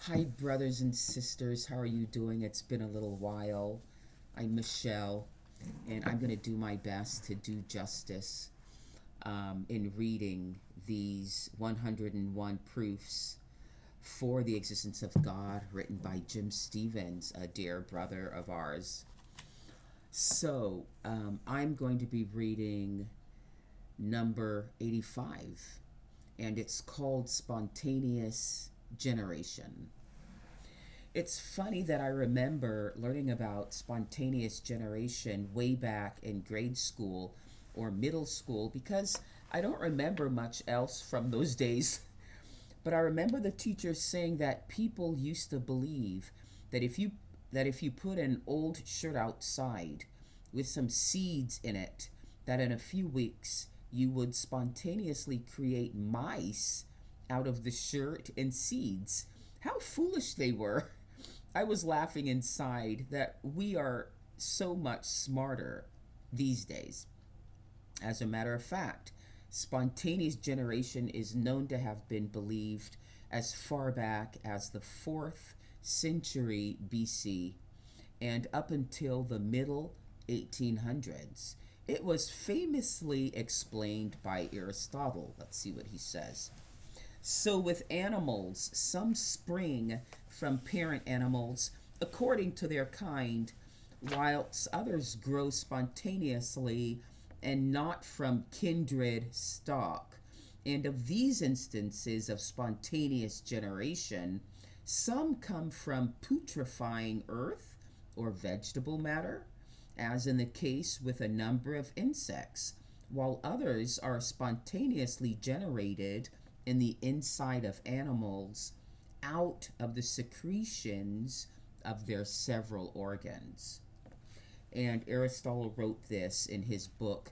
Hi, brothers and sisters. How are you doing? It's been a little while. I'm Michelle, and I'm going to do my best to do justice in reading these 101 proofs for the existence of God written by Jim Stevens, a dear brother of ours. So, I'm going to be reading number 85, and it's called Spontaneous Generation. It's funny that I remember learning about spontaneous generation way back in grade school or middle school because I don't remember much else from those days. But I remember the teacher saying that people used to believe that if you put an old shirt outside with some seeds in it, that in a few weeks you would spontaneously create mice out of the shirt and seeds. How foolish they were. I was laughing inside that we are so much smarter these days. As a matter of fact, spontaneous generation is known to have been believed as far back as the 4th century BC and up until the middle 1800s. It was famously explained by Aristotle. Let's see what he says. So, with animals, some spring from parent animals according to their kind, whilst others grow spontaneously and not from kindred stock. And of these instances of spontaneous generation, some come from putrefying earth or vegetable matter, as in the case with a number of insects, while others are spontaneously generated in the inside of animals out of the secretions of their several organs. And Aristotle wrote this in his book,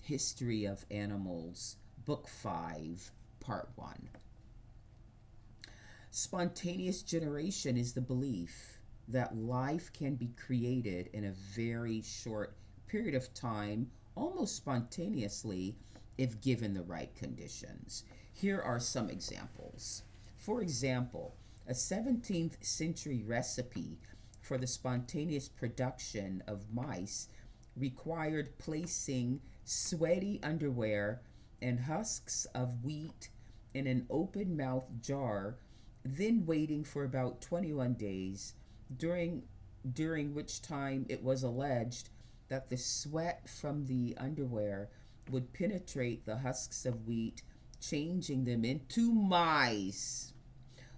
History of Animals, Book 5, Part 1. Spontaneous generation is the belief that life can be created in a very short period of time, almost spontaneously, if given the right conditions. Here are some examples. For example, a 17th century recipe for the spontaneous production of mice required placing sweaty underwear and husks of wheat in an open mouthed jar, then waiting for about 21 days, during, during which time it was alleged that the sweat from the underwear would penetrate the husks of wheat, changing them into mice.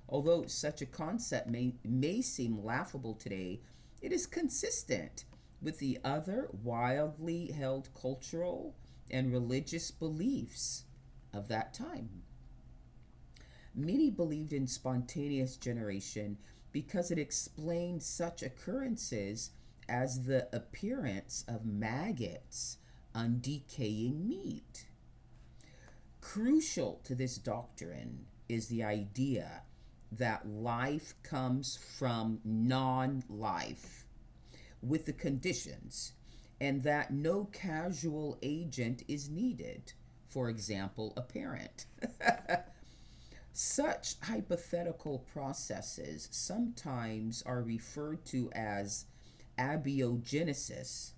Although such a concept may seem laughable today, it is consistent with the other wildly held cultural and religious beliefs of that time. Many believed in spontaneous generation because it explained such occurrences as the appearance of maggots on decaying meat. Crucial to this doctrine is the idea that life comes from non life with the conditions, and that no casual agent is needed, for example, a parent. Such hypothetical processes sometimes are referred to as abiogenesis,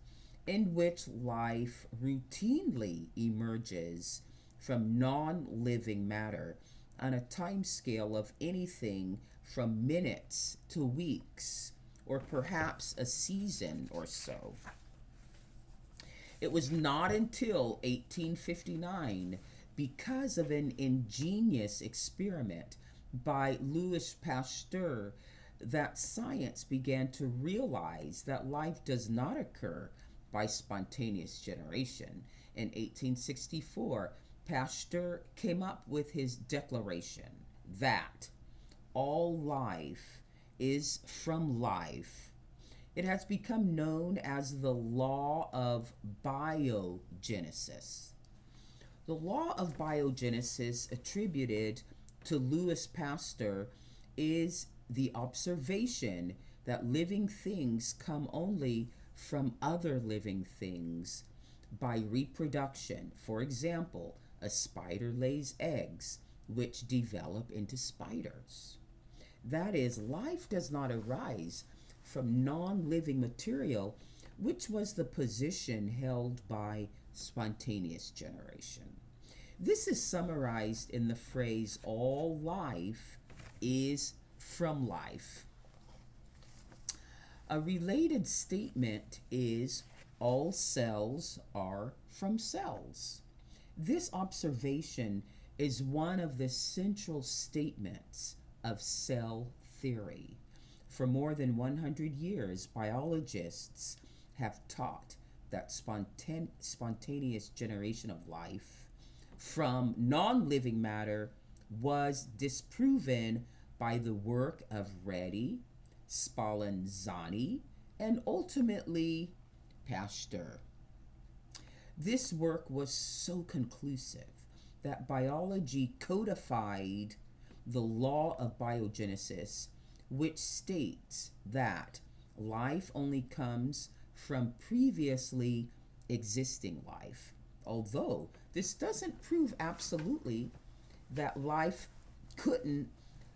in which life routinely emerges from non living matter on a time scale of anything from minutes to weeks, or perhaps a season or so. It was not until 1859, because of an ingenious experiment by Louis Pasteur, that science began to realize that life does not occur by spontaneous generation. In 1864, Pasteur came up with his declaration that all life is from life. It has become known as the law of biogenesis. The law of biogenesis attributed to Louis Pasteur is the observation that living things come only from other living things by reproduction. For example, a spider lays eggs which develop into spiders. That is, life does not arise from non-living material, which was the position held by spontaneous generation. This is summarized in the phrase, all life is from life. A related statement is, all cells are from cells. This observation is one of the central statements of cell theory. For more than 100 years, biologists have taught that spontaneous generation of life from non-living matter was disproven by the work of Redi, Spallanzani, and ultimately Pasteur. This work was so conclusive that biology codified the law of biogenesis, which states that life only comes from previously existing life. Although this doesn't prove absolutely that life couldn't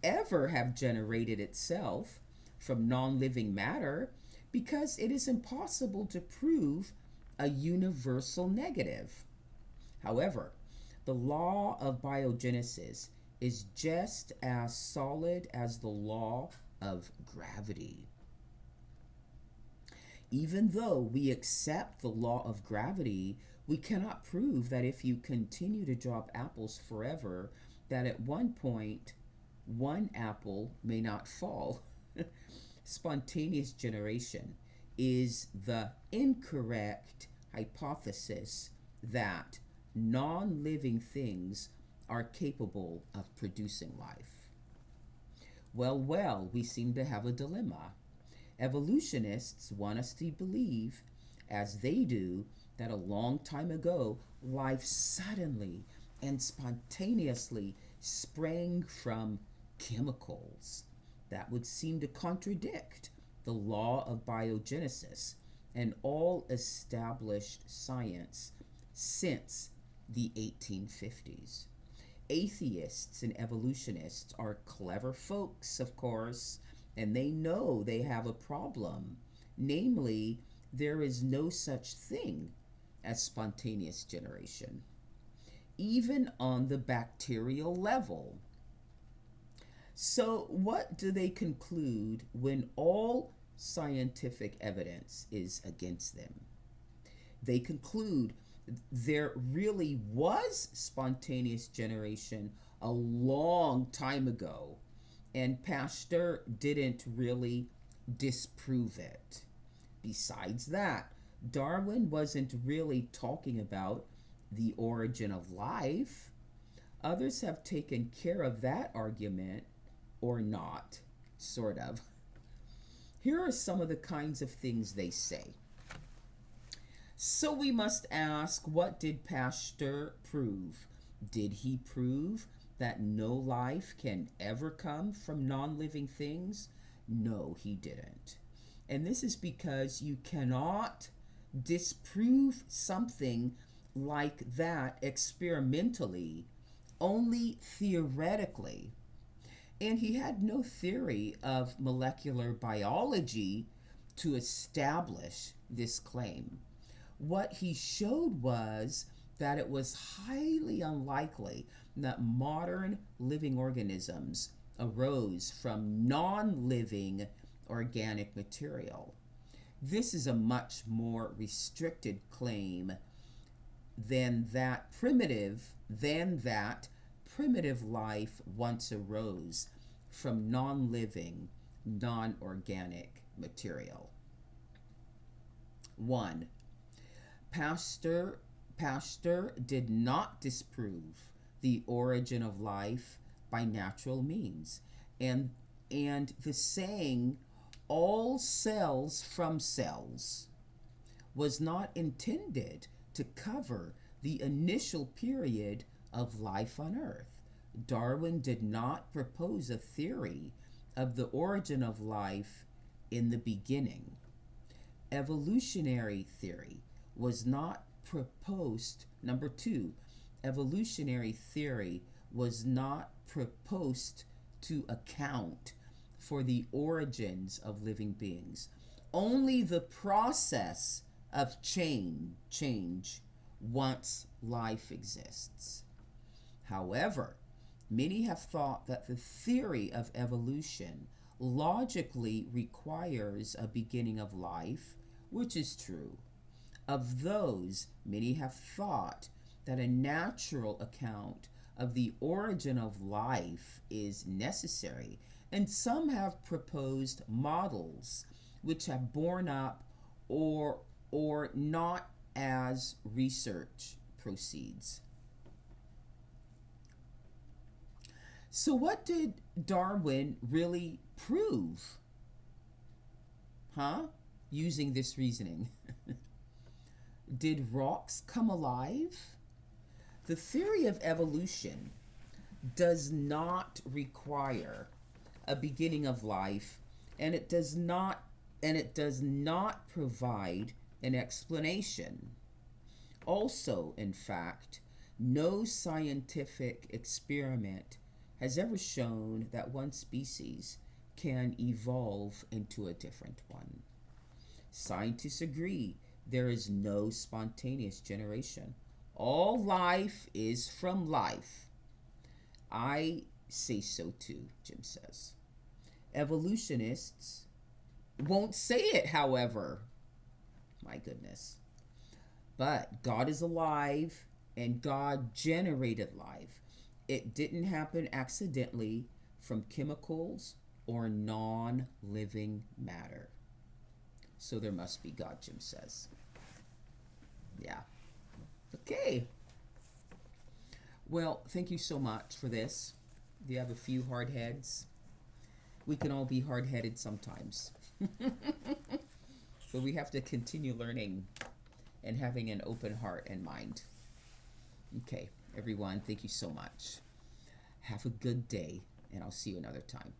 ever have generated itself from non-living matter, because it is impossible to prove a universal negative. However, the law of biogenesis is just as solid as the law of gravity. Even though we accept the law of gravity, we cannot prove that if you continue to drop apples forever, that at one point, one apple may not fall. Spontaneous generation is the incorrect hypothesis that non-living things are capable of producing life. Well, we seem to have a dilemma. Evolutionists want us to believe, as they do, that a long time ago, life suddenly and spontaneously sprang from chemicals. That would seem to contradict the law of biogenesis and all established science since the 1850s. Atheists and evolutionists are clever folks, of course, and they know they have a problem. Namely, there is no such thing as spontaneous generation, even on the bacterial level. So what do they conclude when all scientific evidence is against them? They conclude there really was spontaneous generation a long time ago, and Pasteur didn't really disprove it. Besides that, Darwin wasn't really talking about the origin of life. Others have taken care of that argument, or not, sort of. Here are some of the kinds of things they say. So we must ask, what did Pasteur prove? Did he prove that no life can ever come from non-living things? No, he didn't. And this is because you cannot disprove something like that experimentally, only theoretically. And he had no theory of molecular biology to establish this claim. What he showed was that it was highly unlikely that modern living organisms arose from non-living organic material. This is a much more restricted claim than that primitive life once arose from non-living, non-organic material. 1. Pasteur did not disprove the origin of life by natural means, and the saying, all cells from cells, was not intended to cover the initial period of life on Earth. Darwin did not propose a theory of the origin of life in the beginning. Evolutionary theory was not proposed. Number 2, evolutionary theory was not proposed to account for the origins of living beings. Only the process of change once life exists. However, many have thought that the theory of evolution logically requires a beginning of life, which is true. Of those, many have thought that a natural account of the origin of life is necessary, and some have proposed models which have borne up or not as research proceeds. So what did Darwin really prove? Using this reasoning. Did rocks come alive? The theory of evolution does not require a beginning of life, and it does not provide an explanation. Also, in fact, no scientific experiment has ever shown that one species can evolve into a different one. Scientists agree there is no spontaneous generation. All life is from life. I say so too, Jim says. Evolutionists won't say it, however. My goodness. But God is alive, and God generated life. It didn't happen accidentally from chemicals or non-living matter. So there must be God, Jim says. Yeah. Okay. Well, thank you so much for this. You have a few hard heads. We can all be hard-headed sometimes. But we have to continue learning and having an open heart and mind. Okay, everyone, thank you so much. Have a good day, and I'll see you another time.